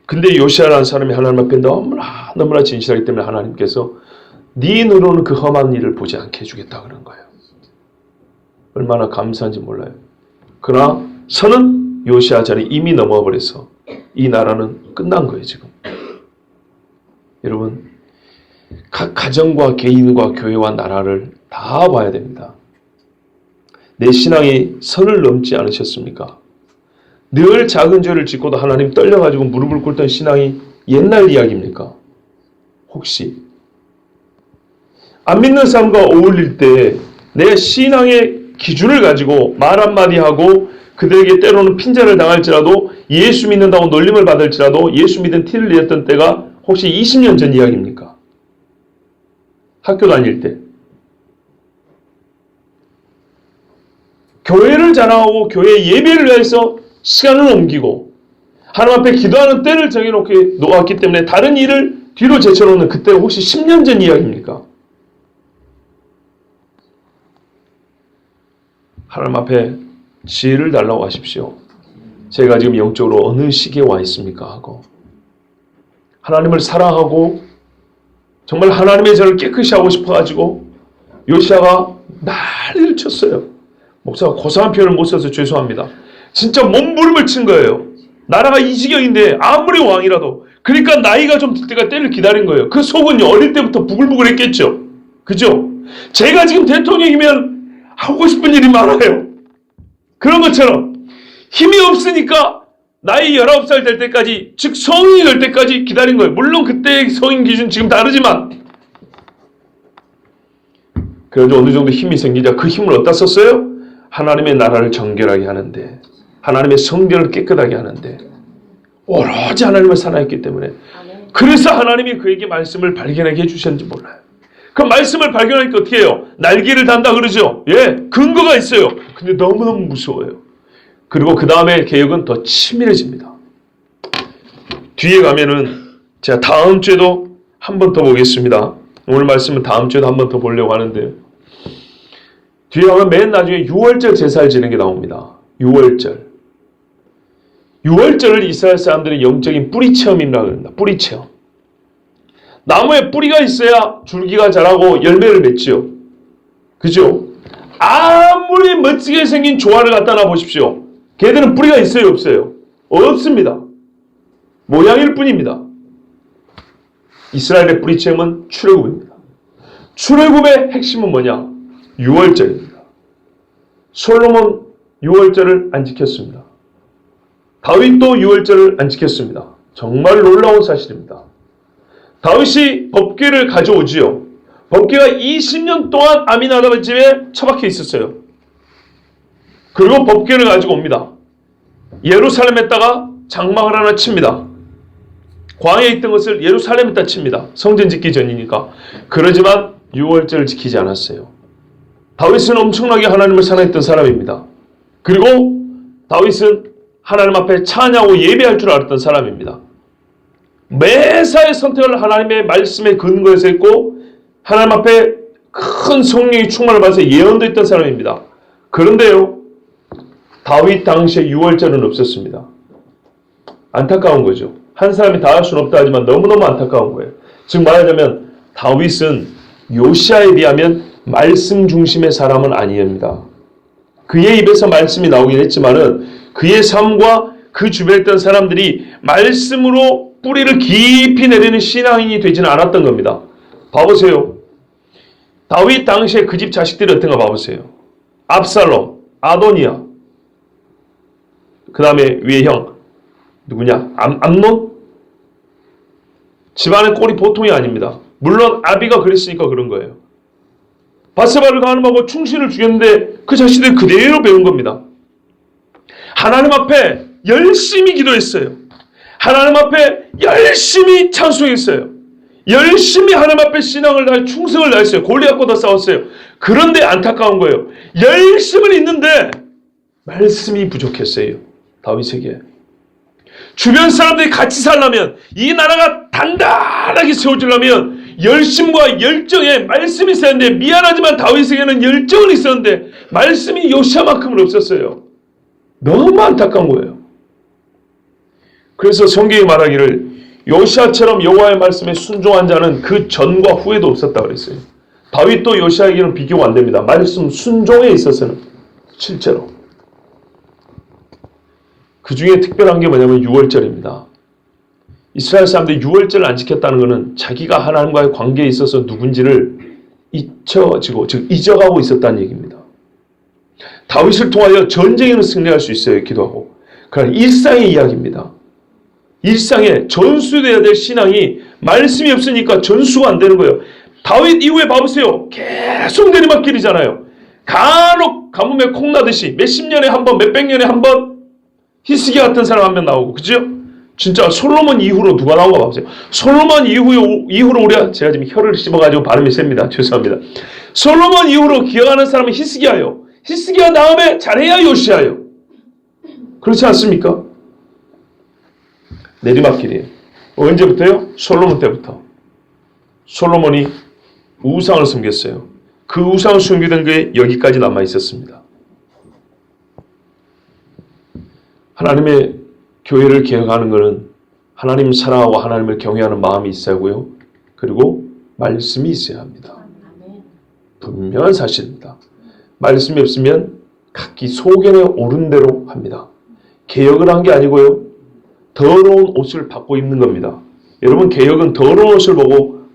근데 요시야라는 사람이 하나님 앞에 너무나 진실하기 때문에 하나님께서 네 눈으로는 그 험한 일을 보지 않게 해주겠다 그런 거예요. 얼마나 감사한지 몰라요. 그러나 선은 요시야 자리 이미 넘어버려서 이 나라는 끝난 거예요 지금. 여러분 각 가정과 개인과 교회와 나라를 다 봐야 됩니다. 내 신앙이 선을 넘지 않으셨습니까? 늘 작은 죄를 짓고도 하나님 떨려가지고 무릎을 꿇던 신앙이 옛날 이야기입니까? 혹시 안 믿는 사람과 어울릴 때 내 신앙의 기준을 가지고 말 한마디 하고 그들에게 때로는 핀잔을 당할지라도 예수 믿는다고 놀림을 받을지라도 예수 믿은 티를 내었던 때가 혹시 20년 전 이야기입니까? 학교 다닐 때 교회를 자랑하고 교회 예배를 위해서 시간을 옮기고 하나님 앞에 기도하는 때를 정해놓기 때문에 다른 일을 뒤로 제쳐놓는 그때가 혹시 10년 전 이야기입니까? 하나님 앞에 지혜를 달라고 하십시오. 제가 지금 영적으로 어느 시기에 와 있습니까? 하고 하나님을 사랑하고 정말 하나님의 저를 깨끗이 하고 싶어가지고 요시야가 난리를 쳤어요. 목사가 고상한 표현을 못 써서 죄송합니다. 진짜 몸부림을 친 거예요. 나라가 이 지경인데 아무리 왕이라도 그러니까 나이가 좀 들 때가 때를 기다린 거예요. 그 속은 어릴 때부터 부글부글 했겠죠. 그죠? 제가 지금 대통령이면 하고 싶은 일이 많아요. 그런 것처럼 힘이 없으니까 나이 19살 될 때까지 즉 성인이 될 때까지 기다린 거예요. 물론 그때의 성인 기준 지금 다르지만 그래도 어느 정도 힘이 생기자 그 힘을 어디다 썼어요? 하나님의 나라를 정결하게 하는데, 하나님의 성전을 깨끗하게 하는데 오로지 하나님을 사랑했기 때문에, 그래서 하나님이 그에게 말씀을 발견하게 해주셨는지 몰라요. 그 말씀을 발견하니까 어떻게 해요? 날개를 단다 그러죠. 예, 근거가 있어요. 근데 너무너무 무서워요. 그리고 그 다음에 개혁은 더 치밀해집니다. 뒤에 가면은 제가 다음 주에도 한 번 더 보겠습니다. 오늘 말씀은 다음 주에도 한 번 더 보려고 하는데, 뒤에 가면 맨 나중에 6월절 제사를 지는 게 나옵니다. 6월절. 6월절을 이스라엘 사람들의 영적인 뿌리 체험이라고 합니다. 뿌리 체험. 나무에 뿌리가 있어야 줄기가 자라고 열매를 맺지요. 그죠? 아무리 멋지게 생긴 조화를 갖다 놔 보십시오. 걔들은 뿌리가 있어요, 없어요? 없습니다. 모양일 뿐입니다. 이스라엘의 뿌리 체험은 출애굽입니다. 출애굽의 핵심은 뭐냐? 6월절입니다. 솔로몬 6월절을 안 지켰습니다. 다윗도 6월절을 안 지켰습니다. 정말 놀라운 사실입니다. 다윗이 법궤를 가져오지요. 법궤가 20년 동안 아미나답의 집에 처박혀 있었어요. 그리고 법궤를 가지고 옵니다. 예루살렘에다가 장막을 하나 칩니다. 광야에 있던 것을 예루살렘에다 칩니다. 성전 짓기 전이니까. 그러지만 6월절을 지키지 않았어요. 다윗은 엄청나게 하나님을 사랑했던 사람입니다. 그리고 다윗은 하나님 앞에 찬양하고 예배할 줄 알았던 사람입니다. 매사의 선택을 하나님의 말씀에 근거해서 했고, 하나님 앞에 큰 성령의 충만을 받아서 예언도 했던 사람입니다. 그런데요, 다윗 당시에 6월절은 없었습니다. 안타까운 거죠. 한 사람이 다 할 수는 없다 하지만 너무너무 안타까운 거예요. 즉 말하자면 다윗은 요시아에 비하면 말씀 중심의 사람은 아니입니다. 그의 입에서 말씀이 나오긴 했지만은 그의 삶과 그 주변에 있던 사람들이 말씀으로 뿌리를 깊이 내리는 신앙인이 되지는 않았던 겁니다. 봐보세요. 다윗 당시에 그 집 자식들이 어떤가 봐보세요. 압살롬, 아도니아, 그 다음에 위의 형 누구냐? 암논? 집안의 꼴이 보통이 아닙니다. 물론 아비가 그랬으니까 그런 거예요. 바세바를 가늠하고 충신을 죽였는데 그 자식들이 그대로 배운 겁니다. 하나님 앞에 열심히 기도했어요. 하나님 앞에 열심히 찬송했어요. 열심히 하나님 앞에 신앙을 다해 충성을 다했어요. 골리앗보다 싸웠어요. 그런데 안타까운 거예요. 열심은 있는데 말씀이 부족했어요. 다윗에게. 주변 사람들이 같이 살려면, 이 나라가 단단하게 세워지려면 열심과 열정에 말씀이 있었는데, 미안하지만 다윗에게는 열정은 있었는데 말씀이 요시아만큼은 없었어요. 너무 안타까운 거예요. 그래서 성경이 말하기를 요시아처럼 여호와의 말씀에 순종한 자는 그 전과 후에도 없었다 그랬어요. 다윗도 요시아에게는 비교가 안 됩니다. 말씀 순종에 있어서는 실제로. 그 중에 특별한 게 뭐냐면 6월절입니다. 이스라엘 사람들이 6월절을 안 지켰다는 것은 자기가 하나님과의 관계에 있어서 누군지를 잊혀지고, 즉 잊어가고 있었다는 얘기입니다. 다윗을 통하여 전쟁에는 승리할 수 있어요. 기도하고. 그러나 일상의 이야기입니다. 일상에 전수되어야 될 신앙이 말씀이 없으니까 전수가 안 되는 거예요. 다윗 이후에 봐보세요. 계속 내리막길이잖아요. 간혹 가뭄에 콩나듯이 몇십 년에 한 번, 몇백 년에 한 번 히스기야 같은 사람 한 명 나오고, 그죠? 진짜 솔로몬 이후로 누가 나온가 봐보세요. 솔로몬 이후로 우리가, 제가 지금 혀를 씹어가지고 발음이 셉니다. 죄송합니다. 솔로몬 이후로 기억하는 사람은 히스기야예요. 히스기야 다음에 잘해야 요시아예요. 그렇지 않습니까? 내리막길이에요. 언제부터요? 솔로몬 때부터. 솔로몬이 우상을 섬겼어요. 그 우상을 숨기던 게 여기까지 남아 있었습니다. 하나님의 교회를 개혁하는 것은 하나님 사랑하고 하나님을 경외하는 마음이 있어야 하고요. 그리고 말씀이 있어야 합니다. 분명한 사실입니다. 말씀이 없으면 각기 소견에 오른 대로 합니다. 개혁을 한 게 아니고요. 더러운 옷을 받고 입는 겁니다. 여러분, 개혁은 더러운 옷을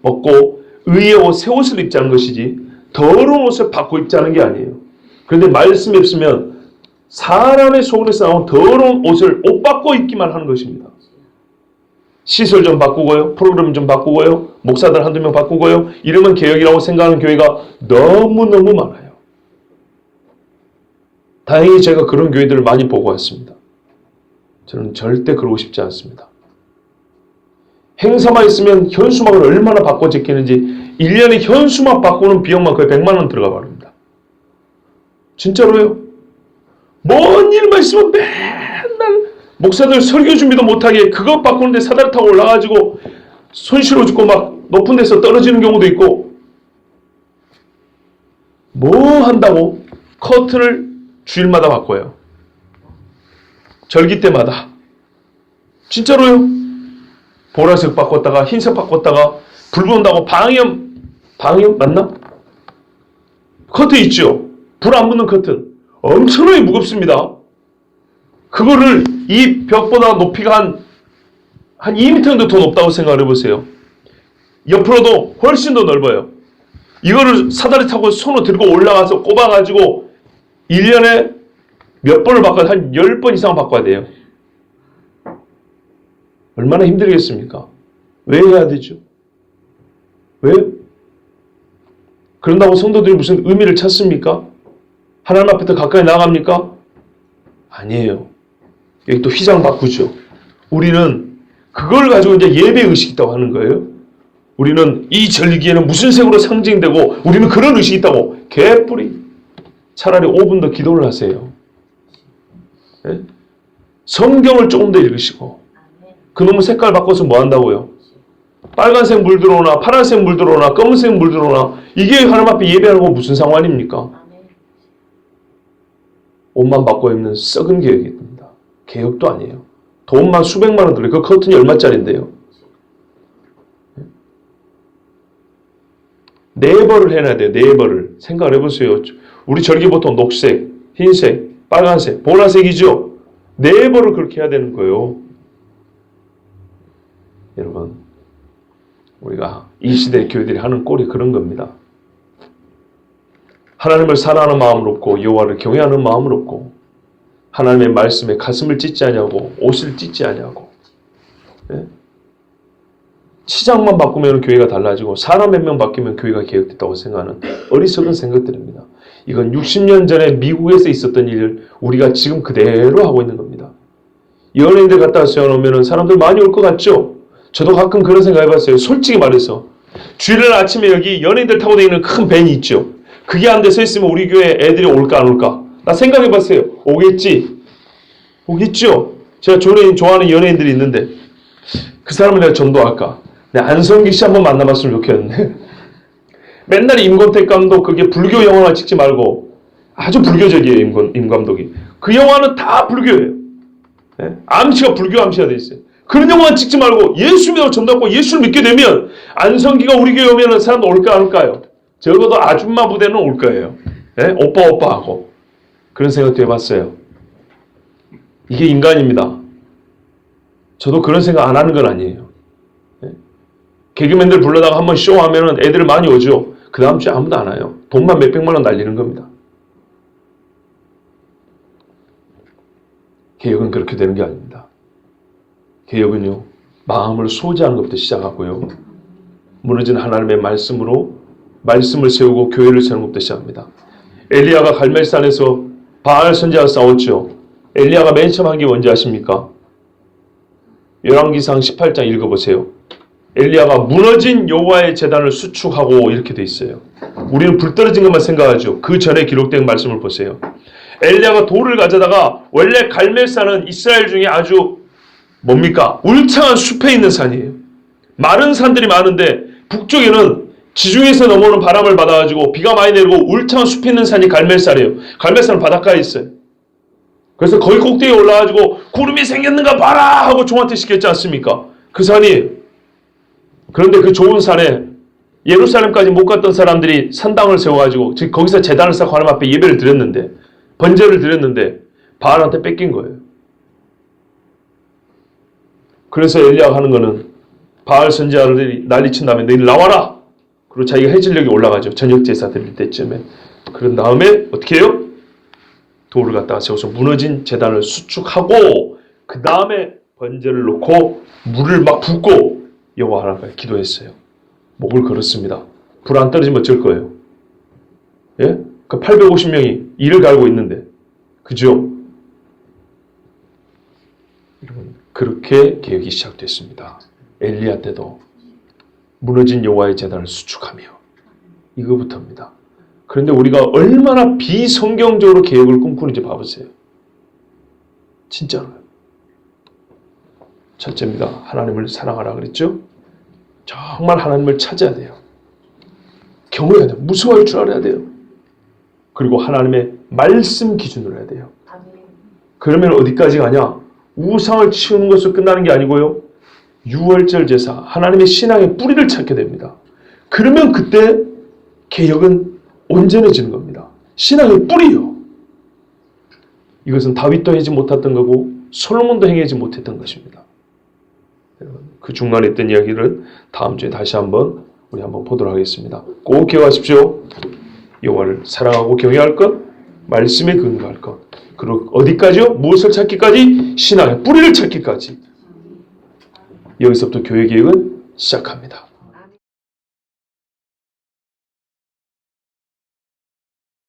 벗고 의의 옷, 새 옷을 입자는 것이지 더러운 옷을 받고 입자는 게 아니에요. 그런데 말씀이 없으면 사람의 속에서 나온 더러운 옷을 옷 받고 입기만 하는 것입니다. 시설 좀 바꾸고요. 프로그램 좀 바꾸고요. 목사들 한두 명 바꾸고요. 이러면 개혁이라고 생각하는 교회가 너무너무 많아요. 다행히 제가 그런 교회들을 많이 보고 왔습니다. 저는 절대 그러고 싶지 않습니다. 행사만 있으면 현수막을 얼마나 바꿔 제끼는지 1년에 현수막 바꾸는 비용만 거의 100만 원 들어가 버립니다. 진짜로요. 뭔 일만 있으면 맨날 목사들 설교 준비도 못하게 그것 바꾸는데 사다리 타고 올라가지고 손 실어 죽고 막 높은 데서 떨어지는 경우도 있고, 뭐 한다고 커튼을 주일마다 바꿔요. 절기 때마다. 진짜로요. 보라색 바꿨다가 흰색 바꿨다가 불 본다고 방염 맞나? 커튼 있죠. 불 안 붙는 커튼. 엄청나게 무겁습니다. 그거를 이 벽보다 높이가 한 2m 정도 더 높다고 생각을 해보세요. 옆으로도 훨씬 더 넓어요. 이거를 사다리 타고 손으로 들고 올라가서 꼽아가지고 1년에 몇 번을 바꿔야, 한 10번 이상 바꿔야 돼요. 얼마나 힘들겠습니까? 왜 해야 되죠? 왜? 그런다고 성도들이 무슨 의미를 찾습니까? 하나님 앞에 더 가까이 나아갑니까? 아니에요. 여기 또 휘장 바꾸죠. 우리는 그걸 가지고 이제 예배 의식이 있다고 하는 거예요. 우리는 이 절기에는 무슨 색으로 상징되고 우리는 그런 의식이 있다고. 개뿌리. 차라리 5분 더 기도를 하세요. 네? 성경을 조금 더 읽으시고, 그놈의 색깔 바꿔서 뭐 한다고요? 빨간색 물 들어오나 파란색 물 들어오나 검은색 물 들어오나 이게 하나님 앞에 예배하는 거 무슨 상관입니까? 옷만 바꿔 입는 썩은 개혁입니다. 개혁도 아니에요. 돈만 수백만 원 들어요. 그 커튼이 얼마짜리인데요. 네 벌을 해놔야 돼요. 네 벌을. 생각을 해보세요. 우리 절기 보통 녹색, 흰색, 빨간색, 보라색이죠. 네 벌을 그렇게 해야 되는 거예요. 여러분, 우리가 이 시대 교회들이 하는 꼴이 그런 겁니다. 하나님을 사랑하는 마음을 없고 여호와를 경외하는 마음을 없고 하나님의 말씀에 가슴을 찢지 아니하고 옷을 찢지 아니하고, 네? 치장만 바꾸면 교회가 달라지고 사람 몇 명 바뀌면 교회가 개혁됐다고 생각하는 어리석은 생각들입니다. 이건 60년 전에 미국에서 있었던 일을 우리가 지금 그대로 하고 있는 겁니다. 연예인들 갖다 세워놓으면 사람들 많이 올 것 같죠? 저도 가끔 그런 생각 해봤어요. 솔직히 말해서 주일날 아침에 여기 연예인들 타고 다니는 큰 밴이 있죠. 그게 한 대 서 있으면 우리 교회 애들이 올까 안 올까? 나 생각해봤어요. 오겠지? 오겠죠? 제가 좋아하는 연예인들이 있는데 그 사람을 내가 전도할까? 내가 안성기 씨 한번 만나봤으면 좋겠는데 맨날 임권택 감독 그게 불교 영화만 찍지 말고 아주 불교적이에요. 임 감독이. 그 영화는 다 불교예요. 네? 암시가 불교 암시가 돼 있어요. 그런 영화만 찍지 말고 예수 믿어 전도하고 예수를 믿게 되면 안성기가 우리 교회 오면 사람들 올까 안 올까요? 적어도 아줌마 부대는 올 거예요. 네? 오빠 하고. 그런 생각도 해봤어요. 이게 인간입니다. 저도 그런 생각 안 하는 건 아니에요. 네? 개그맨들 불러다가 한번 쇼하면 애들 많이 오죠. 그 다음 주에 아무도 안 와요. 돈만 몇백만 원 날리는 겁니다. 개혁은 그렇게 되는 게 아닙니다. 개혁은요, 마음을 소지하는 것부터 시작하고요, 무너진 하나님의 말씀을 세우고 교회를 세우는 것부터 시작합니다. 엘리야가 갈멜산에서 바알 선지자와 싸웠죠. 엘리야가 맨 처음 한 게 뭔지 아십니까? 열왕기상 18장 읽어보세요. 엘리야가 무너진 여호와의 제단을 수축하고 이렇게 돼 있어요. 우리는 불 떨어진 것만 생각하죠. 그 전에 기록된 말씀을 보세요. 엘리야가 돌을 가져다가, 원래 갈멜산은 이스라엘 중에 아주 뭡니까? 울창한 숲에 있는 산이에요. 마른 산들이 많은데 북쪽에는 지중해에서 넘어오는 바람을 받아가지고 비가 많이 내리고 울창한 숲에 있는 산이 갈멜산이에요. 갈멜산은 바닷가에 있어요. 그래서 거기 꼭대기에 올라가지고 구름이 생겼는가 봐라 하고 종한테 시켰지 않습니까? 그 산이에요. 그런데 그 좋은 산에 예루살렘까지 못 갔던 사람들이 산당을 세워가지고 즉 거기서 제단을 쌓고 하나님 앞에 예배를 드렸는데, 번제를 드렸는데 바알한테 뺏긴 거예요. 그래서 엘리야가 하는 거는 바알 선지자들이 난리친 다음에 너희 나와라. 그리고 자기가 해질녘에 올라가죠. 저녁 제사 드릴 때쯤에. 그런 다음에 어떻게 해요? 돌을 갖다가 세워서 무너진 제단을 수축하고 그 다음에 번제를 놓고 물을 막 붓고 여호와 하나님께 기도했어요. 목을 걸었습니다. 불 안 떨어지면 어쩔 거예요? 예? 그 850명이 이를 갈고 있는데 그죠? 여러분, 그렇게 개혁이 시작됐습니다. 엘리야 때도 무너진 여호와의 제단을 수축하며 이거부터입니다. 그런데 우리가 얼마나 비성경적으로 개혁을 꿈꾸는지 봐보세요. 진짜로요. 첫째입니다. 하나님을 사랑하라 그랬죠? 정말 하나님을 찾아야 돼요. 경외해야 돼요. 무서워할 줄 알아야 돼요. 그리고 하나님의 말씀 기준으로 해야 돼요. 그러면 어디까지 가냐? 우상을 치우는 것으로 끝나는 게 아니고요. 유월절 제사, 하나님의 신앙의 뿌리를 찾게 됩니다. 그러면 그때 개혁은 온전해지는 겁니다. 신앙의 뿌리요. 이것은 다윗도 하지 못했던 거고 솔로몬도 행하지 못했던 것입니다. 그 중간에 있던 이야기를 다음 주에 다시 한번 우리 한번 보도록 하겠습니다. 꼭 기억하십시오. 여호와를 사랑하고 경외할 것, 말씀에 근거할 것. 그리고 어디까지요? 무엇을 찾기까지? 신앙의 뿌리를 찾기까지. 여기서부터 교회 개혁은 시작합니다.